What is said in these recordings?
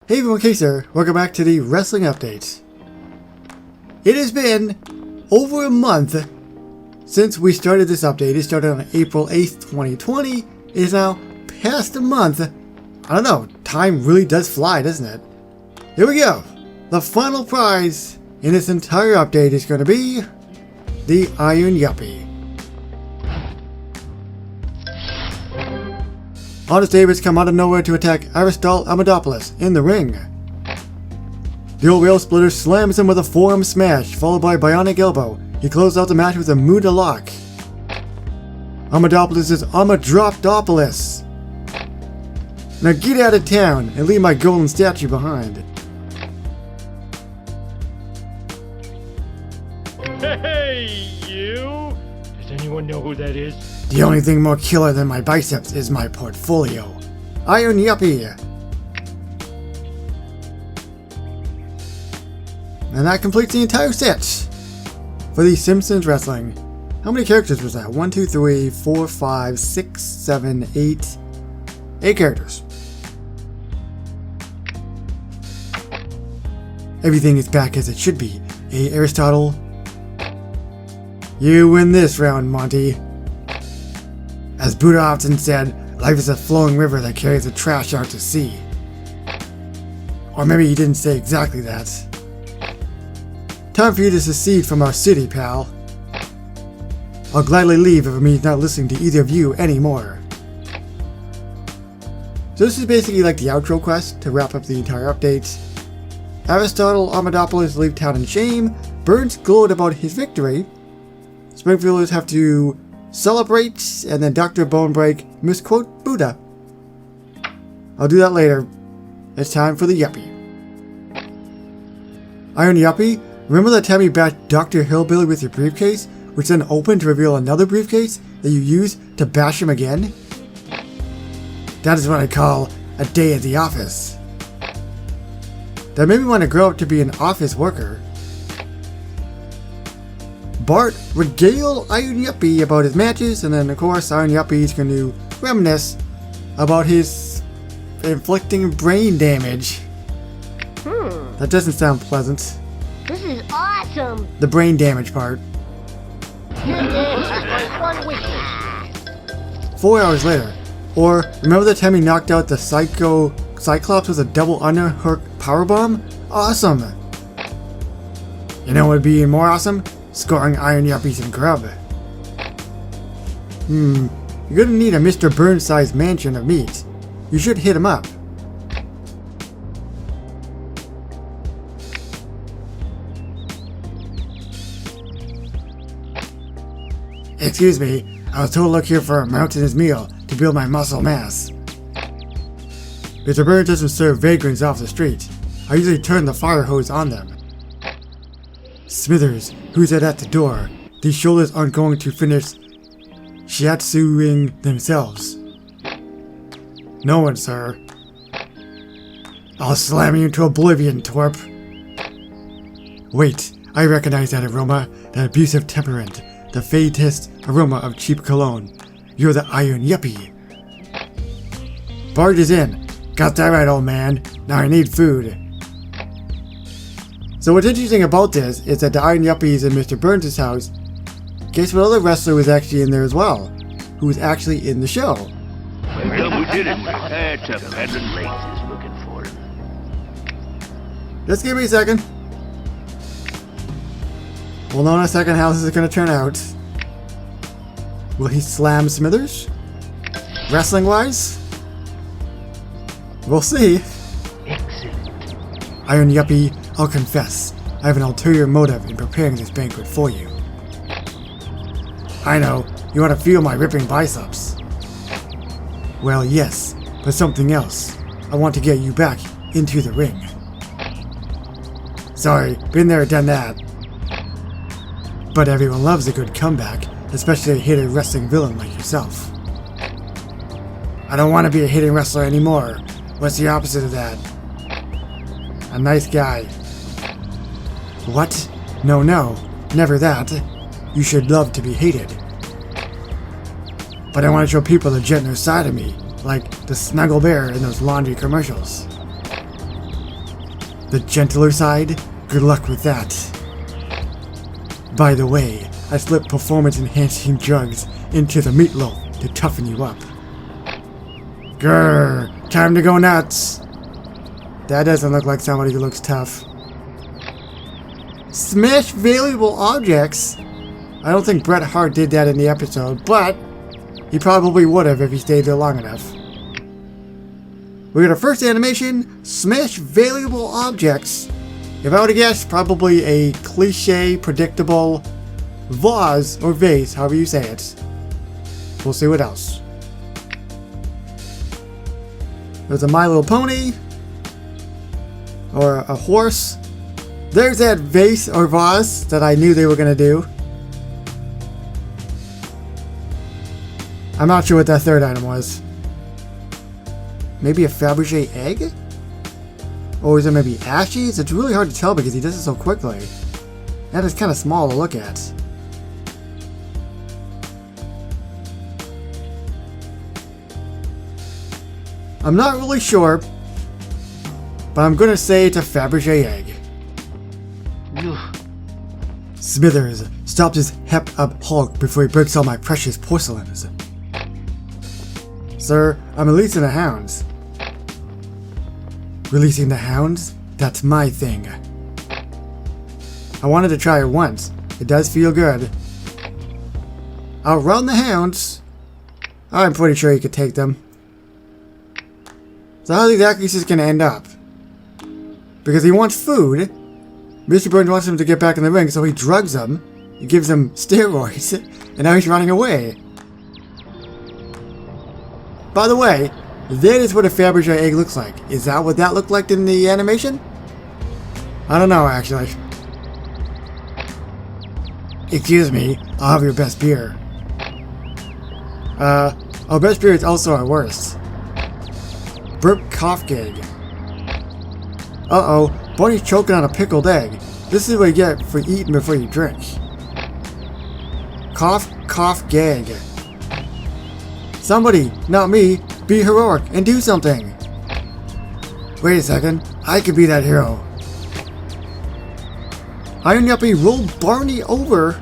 Hey everyone, Case here. Welcome back to the Wrestling Update. It has been over a month since we started this update. It started on April 8th, 2020. It is now past a month. I don't know, time really does fly, doesn't it? Here we go. The final prize in this entire update is going to be the Iron Yuppie. Honest Davis come out of nowhere to attack Aristotle Amadopoulos in the ring. The old rail splitter slams him with a forearm smash, followed by a bionic elbow. He closed out the match with a Muda lock. Amadopoulos is Amadropopoulos. Now get out of town and leave my golden statue behind. Hey, you! Does anyone know who that is? The only thing more killer than my biceps is my portfolio. Iron Yuppie. And that completes the entire set for the Simpsons Wrestling. How many characters was that? 1, 2, 3, 4, 5, 6, 7, 8. 8 characters. Everything is back as it should be. Hey, Aristotle? You win this round, Monty. As Buddha often said, life is a flowing river that carries the trash out to sea. Or maybe he didn't say exactly that. Time for you to secede from our city, pal. I'll gladly leave if it means not listening to either of you anymore. So this is basically like the outro quest to wrap up the entire update. Aristotle Amadopoulos leave town in shame. Burns glowed about his victory. Springfielders have to celebrate, and then Dr. Bonebreak misquote Buddha. I'll do that later. It's time for the Yuppie. Iron Yuppie, remember that time you bashed Dr. Hillbilly with your briefcase, which then opened to reveal another briefcase that you used to bash him again? That is what I call a day at the office. That made me want to grow up to be an office worker. Bart regale Iron Yuppie about his matches, and then of course Iron Yuppie is going to reminisce about his inflicting brain damage. That doesn't sound pleasant. This is awesome! The brain damage part. 4 hours later. Or, remember the time he knocked out the Cyclops with a double underhook powerbomb? Awesome! You know what would be even more awesome? Scoring Iron Yuppie some grub. You're gonna need a Mr. Burns-sized mansion of meat. You should hit him up. Excuse me, I was told to look here for a mountainous meal to build my muscle mass. Mr. Burns doesn't serve vagrants off the street. I usually turn the fire hose on them. Smithers, who's at the door? These shoulders aren't going to finish shiatsuing themselves. No one, sir. I'll slam you into oblivion, twerp. Wait, I recognize that aroma, that abusive temperament, the faintest aroma of cheap cologne. You're the Iron Yuppie. Bart is in. Got that right, old man. Now I need food. So what's interesting about this is that the Iron Yuppie is in Mr. Burns' house. Guess what other wrestler was actually in there as well? Who was actually in the show? Well, who did it? That's a Bedlam Lakes is looking for him. Just give me a second. We'll know in a second how this is going to turn out. Will he slam Smithers? Wrestling-wise? We'll see. Excellent. Iron Yuppie, I'll confess, I have an ulterior motive in preparing this banquet for you. I know, you want to feel my ripping biceps. Well, yes, but something else. I want to get you back into the ring. Sorry, been there, done that. But everyone loves a good comeback, especially a hated wrestling villain like yourself. I don't want to be a hated wrestler anymore. What's the opposite of that? A nice guy. What? No, never that. You should love to be hated. But I want to show people the gentler side of me, like the snuggle bear in those laundry commercials. The gentler side? Good luck with that. By the way, I slipped performance-enhancing drugs into the meatloaf to toughen you up. Grrr, time to go nuts. That doesn't look like somebody who looks tough. Smash valuable objects? I don't think Bret Hart did that in the episode, but he probably would have if he stayed there long enough. We got our first animation, smash valuable objects. If I were to guess, probably a cliche, predictable vase or vase, however you say it. We'll see what else. There's a My Little Pony. Or a horse. There's that vase or vase that I knew they were going to do. I'm not sure what that third item was. Maybe a Fabergé egg? Or is it maybe ashes? It's really hard to tell because he does it so quickly. That is kind of small to look at. I'm not really sure, but I'm gonna say it's a Fabergé egg. Smithers stopped his hep-up Hulk before he breaks all my precious porcelains. Sir, I'm releasing the hounds. Releasing the hounds? That's my thing. I wanted to try it once. It does feel good. Outrun the hounds. I'm pretty sure he could take them. So how exactly is this going to end up? Because he wants food. Mr. Burns wants him to get back in the ring, so he drugs him. He gives him steroids, and now he's running away. By the way, that is what a Fabergé egg looks like. Is that what that looked like in the animation? I don't know, actually. Excuse me, I'll have your best beer. Our best beer is also our worst. Burp cough gag. Uh-oh, Barney's choking on a pickled egg. This is what you get for eating before you drink. Cough, cough, gag. Somebody, not me, be heroic and do something. Wait a second, I could be that hero. Iron Yuppie rolled Barney over.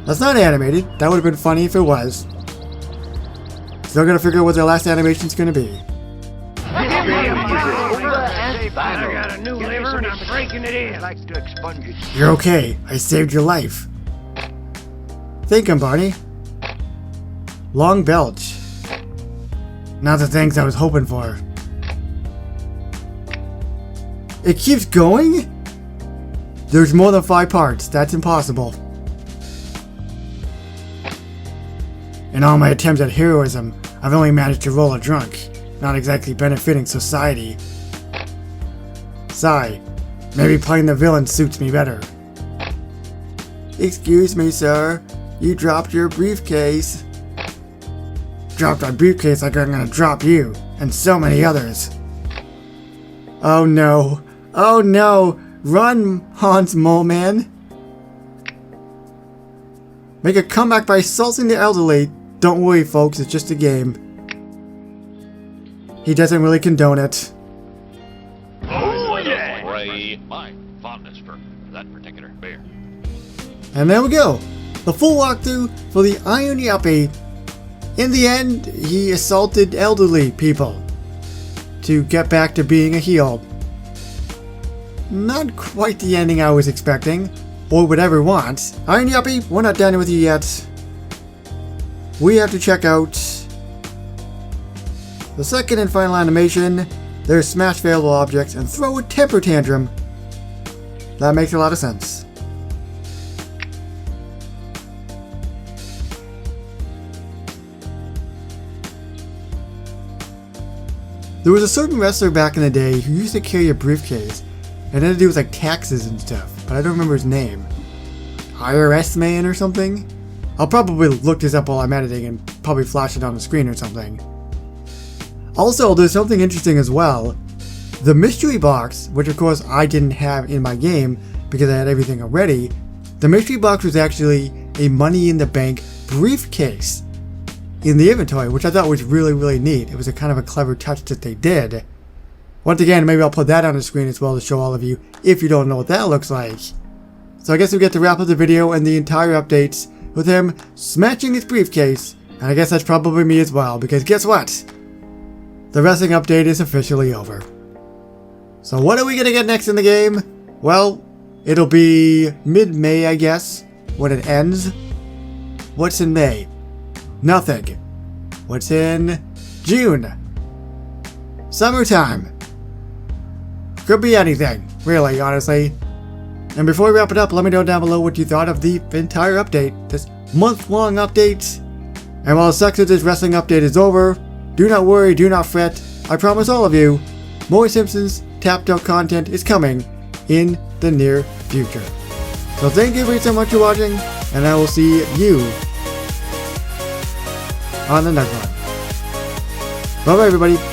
That's not animated. That would have been funny if it was. Still gotta figure out what their last animation's gonna be. I got a new liver and I'm breaking it in. Likes to expunge it. You're okay. I saved your life. Thank him, Barney. Long belch. Not the things I was hoping for. It keeps going? There's more than 5 parts. That's impossible. In all my attempts at heroism, I've only managed to roll a drunk. Not exactly benefiting society. Sigh. Maybe playing the villain suits me better. Excuse me, sir. You dropped your briefcase. Dropped my briefcase like I'm gonna drop you, and so many others. Oh no. Oh no. Run, Hans Mole Man. Make a comeback by assaulting the elderly. Don't worry, folks, it's just a game. He doesn't really condone it. Oh, yeah! My fondness for that particular bear. And there we go. The full walkthrough for the Iron Yuppie. In the end, he assaulted elderly people to get back to being a heel. Not quite the ending I was expecting, or would ever want. Iron Yuppie, we're not done with you yet. We have to check out the second and final animation. There's smash available objects and throw a temper tantrum. That makes a lot of sense. There was a certain wrestler back in the day who used to carry a briefcase and had to do with like taxes and stuff, but I don't remember his name. IRS man or something? I'll probably look this up while I'm editing and probably flash it on the screen or something. Also, there's something interesting as well. The mystery box, which of course I didn't have in my game because I had everything already, the mystery box was actually a Money in the Bank briefcase in the inventory, which I thought was really, really neat. It was a kind of a clever touch that they did. Once again, maybe I'll put that on the screen as well to show all of you if you don't know what that looks like. So I guess we get to wrap up the video and the entire updates with him smashing his briefcase, and I guess that's probably me as well, because guess what? The wrestling update is officially over. So what are we gonna get next in the game? Well, it'll be mid-May, I guess, when it ends. What's in May? Nothing. What's in June? Summertime. Could be anything, really, honestly. And before we wrap it up, let me know down below what you thought of the entire update, this month-long update. And while it sucks that this wrestling update is over, do not worry, do not fret. I promise all of you, more Simpsons Tapped Out content is coming in the near future. So thank you very so much for watching, and I will see you on the next one. Bye bye everybody.